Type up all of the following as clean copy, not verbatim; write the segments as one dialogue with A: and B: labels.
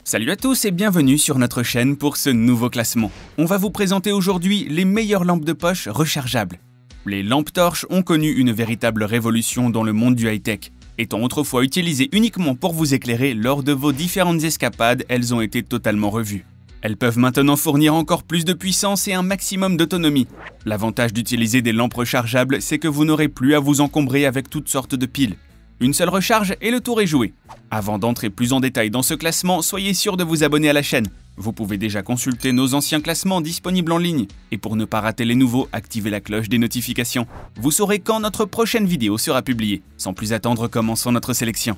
A: Salut à tous et bienvenue sur notre chaîne pour ce nouveau classement. On va vous présenter aujourd'hui les meilleures lampes de poche rechargeables. Les lampes torches ont connu une véritable révolution dans le monde du high-tech. Étant autrefois utilisées uniquement pour vous éclairer lors de vos différentes escapades, elles ont été totalement revues. Elles peuvent maintenant fournir encore plus de puissance et un maximum d'autonomie. L'avantage d'utiliser des lampes rechargeables, c'est que vous n'aurez plus à vous encombrer avec toutes sortes de piles. Une seule recharge et le tour est joué. Avant d'entrer plus en détail dans ce classement, soyez sûr de vous abonner à la chaîne. Vous pouvez déjà consulter nos anciens classements disponibles en ligne. Et pour ne pas rater les nouveaux, activez la cloche des notifications. Vous saurez quand notre prochaine vidéo sera publiée. Sans plus attendre, commençons notre sélection.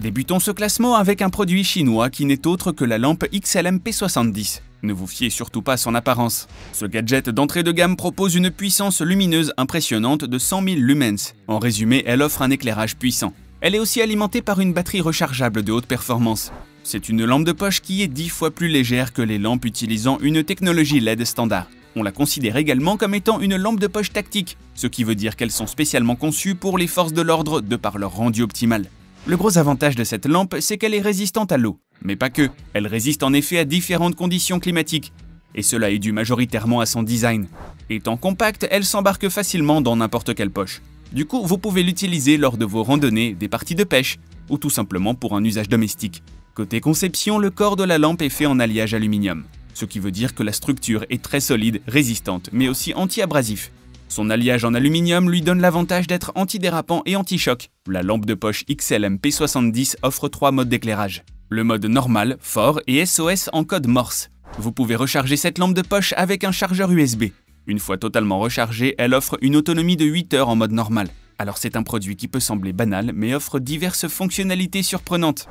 A: Débutons ce classement avec un produit chinois qui n'est autre que la lampe XLM P70. Ne vous fiez surtout pas à son apparence. Ce gadget d'entrée de gamme propose une puissance lumineuse impressionnante de 100 000 lumens. En résumé, elle offre un éclairage puissant. Elle est aussi alimentée par une batterie rechargeable de haute performance. C'est une lampe de poche qui est 10 fois plus légère que les lampes utilisant une technologie LED standard. On la considère également comme étant une lampe de poche tactique, ce qui veut dire qu'elles sont spécialement conçues pour les forces de l'ordre de par leur rendu optimal. Le gros avantage de cette lampe, c'est qu'elle est résistante à l'eau. Mais pas que, elle résiste en effet à différentes conditions climatiques. Et cela est dû majoritairement à son design. Étant compacte, elle s'embarque facilement dans n'importe quelle poche. Du coup, vous pouvez l'utiliser lors de vos randonnées, des parties de pêche, ou tout simplement pour un usage domestique. Côté conception, le corps de la lampe est fait en alliage aluminium. Ce qui veut dire que la structure est très solide, résistante, mais aussi anti-abrasif. Son alliage en aluminium lui donne l'avantage d'être antidérapant et anti-choc. La lampe de poche XLM P70 offre 3 modes d'éclairage. Le mode normal, fort et SOS en code Morse. Vous pouvez recharger cette lampe de poche avec un chargeur USB. Une fois totalement rechargée, elle offre une autonomie de 8 heures en mode normal. Alors c'est un produit qui peut sembler banal, mais offre diverses fonctionnalités surprenantes.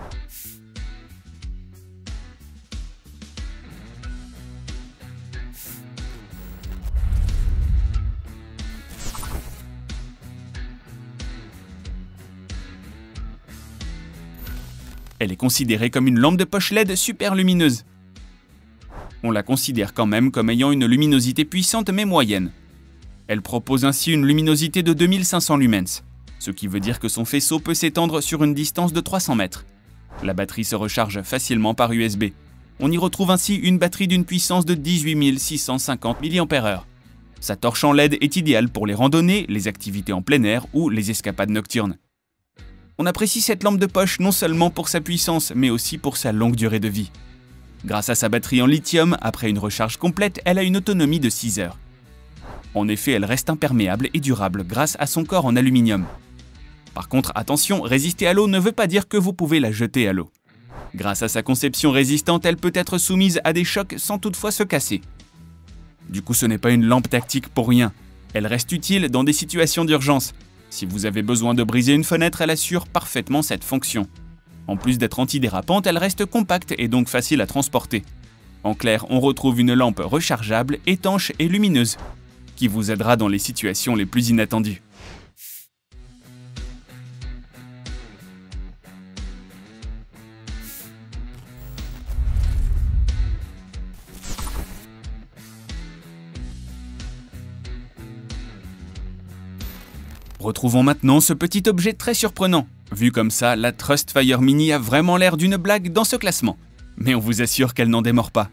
A: Elle est considérée comme une lampe de poche LED super lumineuse. On la considère quand même comme ayant une luminosité puissante mais moyenne. Elle propose ainsi une luminosité de 2500 lumens, ce qui veut dire que son faisceau peut s'étendre sur une distance de 300 mètres. La batterie se recharge facilement par USB. On y retrouve ainsi une batterie d'une puissance de 18 650 mAh. Sa torche en LED est idéale pour les randonnées, les activités en plein air ou les escapades nocturnes. On apprécie cette lampe de poche non seulement pour sa puissance, mais aussi pour sa longue durée de vie. Grâce à sa batterie en lithium, après une recharge complète, elle a une autonomie de 6 heures. En effet, elle reste imperméable et durable grâce à son corps en aluminium. Par contre, attention, résister à l'eau ne veut pas dire que vous pouvez la jeter à l'eau. Grâce à sa conception résistante, elle peut être soumise à des chocs sans toutefois se casser. Du coup, ce n'est pas une lampe tactique pour rien. Elle reste utile dans des situations d'urgence. Si vous avez besoin de briser une fenêtre, elle assure parfaitement cette fonction. En plus d'être antidérapante, elle reste compacte et donc facile à transporter. En clair, on retrouve une lampe rechargeable, étanche et lumineuse, qui vous aidera dans les situations les plus inattendues. Retrouvons maintenant ce petit objet très surprenant. Vu comme ça, la Trustfire Mini a vraiment l'air d'une blague dans ce classement. Mais on vous assure qu'elle n'en démord pas.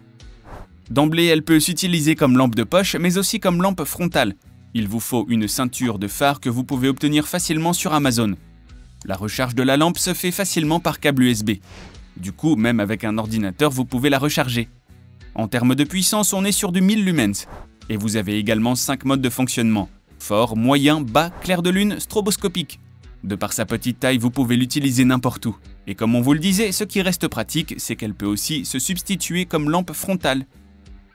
A: D'emblée, elle peut s'utiliser comme lampe de poche, mais aussi comme lampe frontale. Il vous faut une ceinture de phare que vous pouvez obtenir facilement sur Amazon. La recharge de la lampe se fait facilement par câble USB. Du coup, même avec un ordinateur, vous pouvez la recharger. En termes de puissance, on est sur du 1000 lumens. Et vous avez également 5 modes de fonctionnement. Fort, moyen, bas, clair de lune, stroboscopique. De par sa petite taille, vous pouvez l'utiliser n'importe où. Et comme on vous le disait, ce qui reste pratique, c'est qu'elle peut aussi se substituer comme lampe frontale.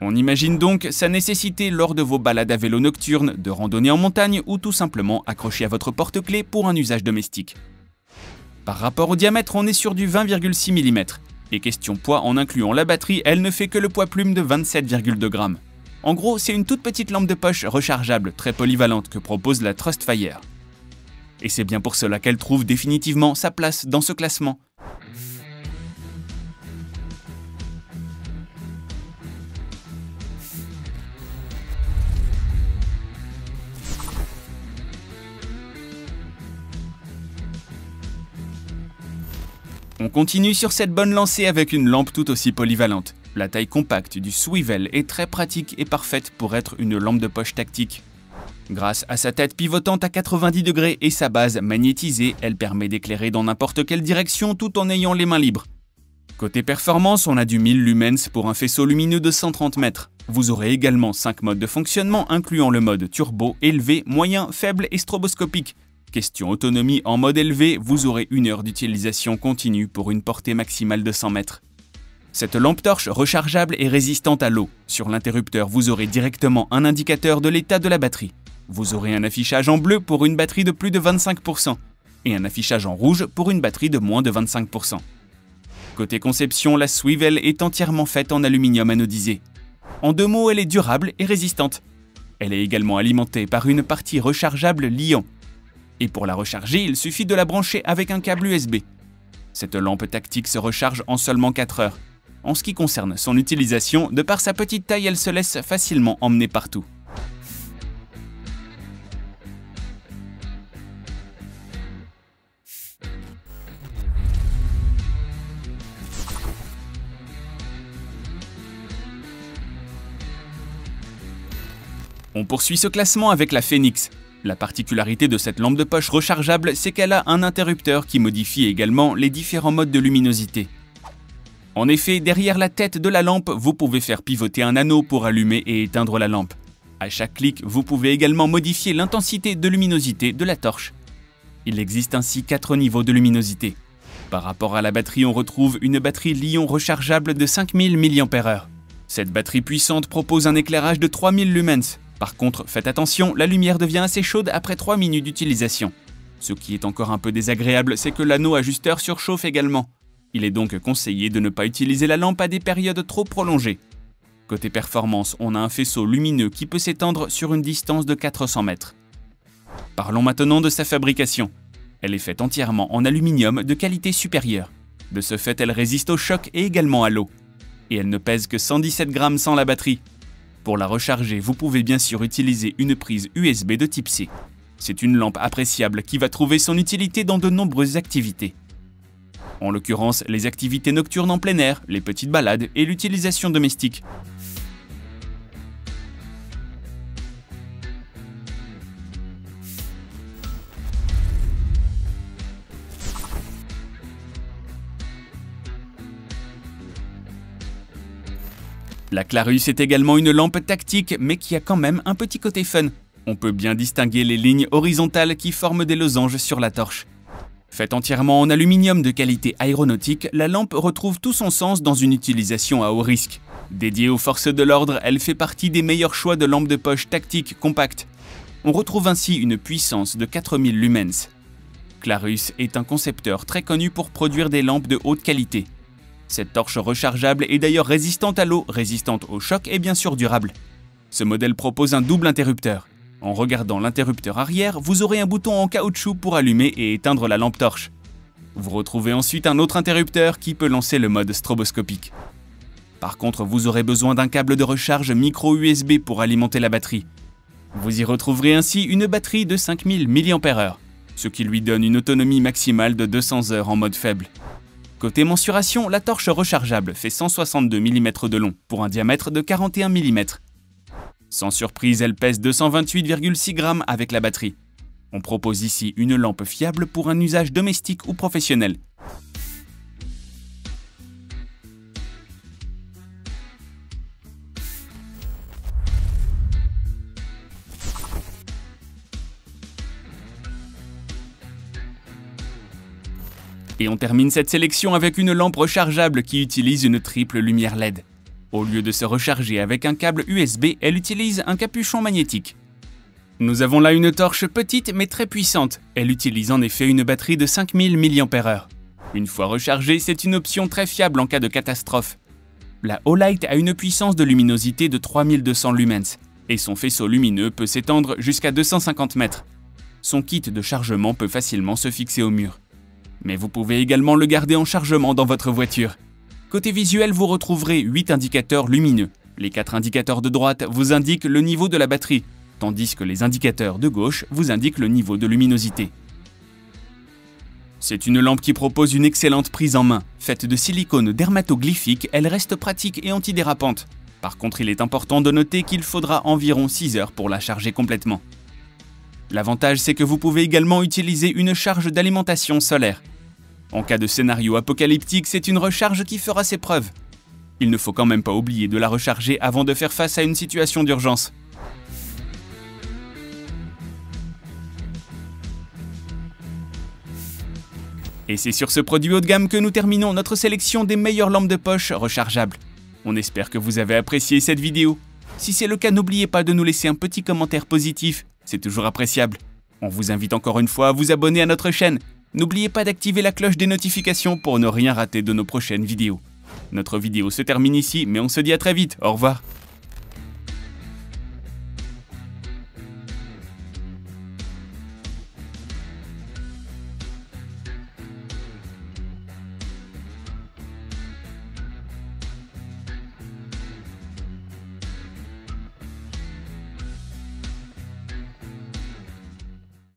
A: On imagine donc sa nécessité lors de vos balades à vélo nocturne, de randonnée en montagne ou tout simplement accrochée à votre porte-clés pour un usage domestique. Par rapport au diamètre, on est sur du 20,6 mm. Et question poids, en incluant la batterie, elle ne fait que le poids plume de 27,2 grammes. En gros, c'est une toute petite lampe de poche rechargeable très polyvalente que propose la Trustfire. Et c'est bien pour cela qu'elle trouve définitivement sa place dans ce classement. On continue sur cette bonne lancée avec une lampe tout aussi polyvalente. La taille compacte du Swivel est très pratique et parfaite pour être une lampe de poche tactique. Grâce à sa tête pivotante à 90 degrés et sa base magnétisée, elle permet d'éclairer dans n'importe quelle direction tout en ayant les mains libres. Côté performance, on a du 1000 lumens pour un faisceau lumineux de 130 mètres. Vous aurez également 5 modes de fonctionnement incluant le mode turbo, élevé, moyen, faible et stroboscopique. Question autonomie en mode élevé, vous aurez 1 heure d'utilisation continue pour une portée maximale de 100 mètres. Cette lampe torche rechargeable est résistante à l'eau. Sur l'interrupteur, vous aurez directement un indicateur de l'état de la batterie. Vous aurez un affichage en bleu pour une batterie de plus de 25% et un affichage en rouge pour une batterie de moins de 25%. Côté conception, la Swivel est entièrement faite en aluminium anodisé. En 2 mots, elle est durable et résistante. Elle est également alimentée par une partie rechargeable Li-ion. Et pour la recharger, il suffit de la brancher avec un câble USB. Cette lampe tactique se recharge en seulement 4 heures. En ce qui concerne son utilisation, de par sa petite taille, elle se laisse facilement emmener partout. On poursuit ce classement avec la Phoenix. La particularité de cette lampe de poche rechargeable, c'est qu'elle a un interrupteur qui modifie également les différents modes de luminosité. En effet, derrière la tête de la lampe, vous pouvez faire pivoter un anneau pour allumer et éteindre la lampe. À chaque clic, vous pouvez également modifier l'intensité de luminosité de la torche. Il existe ainsi 4 niveaux de luminosité. Par rapport à la batterie, on retrouve une batterie Li-ion rechargeable de 5000 mAh. Cette batterie puissante propose un éclairage de 3000 lumens. Par contre, faites attention, la lumière devient assez chaude après 3 minutes d'utilisation. Ce qui est encore un peu désagréable, c'est que l'anneau ajusteur surchauffe également. Il est donc conseillé de ne pas utiliser la lampe à des périodes trop prolongées. Côté performance, on a un faisceau lumineux qui peut s'étendre sur une distance de 400 mètres. Parlons maintenant de sa fabrication. Elle est faite entièrement en aluminium de qualité supérieure. De ce fait, elle résiste au choc et également à l'eau. Et elle ne pèse que 117 grammes sans la batterie. Pour la recharger, vous pouvez bien sûr utiliser une prise USB de type C. C'est une lampe appréciable qui va trouver son utilité dans de nombreuses activités. En l'occurrence, les activités nocturnes en plein air, les petites balades et l'utilisation domestique. La Clarus est également une lampe tactique, mais qui a quand même un petit côté fun. On peut bien distinguer les lignes horizontales qui forment des losanges sur la torche. Faite entièrement en aluminium de qualité aéronautique, la lampe retrouve tout son sens dans une utilisation à haut risque. Dédiée aux forces de l'ordre, elle fait partie des meilleurs choix de lampes de poche tactique compactes. On retrouve ainsi une puissance de 4000 lumens. Clarus est un concepteur très connu pour produire des lampes de haute qualité. Cette torche rechargeable est d'ailleurs résistante à l'eau, résistante au choc et bien sûr durable. Ce modèle propose un double interrupteur. En regardant l'interrupteur arrière, vous aurez un bouton en caoutchouc pour allumer et éteindre la lampe torche. Vous retrouvez ensuite un autre interrupteur qui peut lancer le mode stroboscopique. Par contre, vous aurez besoin d'un câble de recharge micro USB pour alimenter la batterie. Vous y retrouverez ainsi une batterie de 5000 mAh, ce qui lui donne une autonomie maximale de 200 heures en mode faible. Côté mensuration, la torche rechargeable fait 162 mm de long pour un diamètre de 41 mm. Sans surprise, elle pèse 228,6 grammes avec la batterie. On propose ici une lampe fiable pour un usage domestique ou professionnel. Et on termine cette sélection avec une lampe rechargeable qui utilise une triple lumière LED. Au lieu de se recharger avec un câble USB, elle utilise un capuchon magnétique. Nous avons là une torche petite mais très puissante. Elle utilise en effet une batterie de 5000 mAh. Une fois rechargée, c'est une option très fiable en cas de catastrophe. La Olight a une puissance de luminosité de 3200 lumens et son faisceau lumineux peut s'étendre jusqu'à 250 mètres. Son kit de chargement peut facilement se fixer au mur. Mais vous pouvez également le garder en chargement dans votre voiture. Côté visuel, vous retrouverez 8 indicateurs lumineux. Les 4 indicateurs de droite vous indiquent le niveau de la batterie, tandis que les indicateurs de gauche vous indiquent le niveau de luminosité. C'est une lampe qui propose une excellente prise en main. Faite de silicone dermatoglyphique, elle reste pratique et antidérapante. Par contre, il est important de noter qu'il faudra environ 6 heures pour la charger complètement. L'avantage, c'est que vous pouvez également utiliser une charge d'alimentation solaire. En cas de scénario apocalyptique, c'est une recharge qui fera ses preuves. Il ne faut quand même pas oublier de la recharger avant de faire face à une situation d'urgence. Et c'est sur ce produit haut de gamme que nous terminons notre sélection des meilleures lampes de poche rechargeables. On espère que vous avez apprécié cette vidéo. Si c'est le cas, n'oubliez pas de nous laisser un petit commentaire positif, c'est toujours appréciable. On vous invite encore une fois à vous abonner à notre chaîne. N'oubliez pas d'activer la cloche des notifications pour ne rien rater de nos prochaines vidéos. Notre vidéo se termine ici, mais on se dit à très vite, au revoir.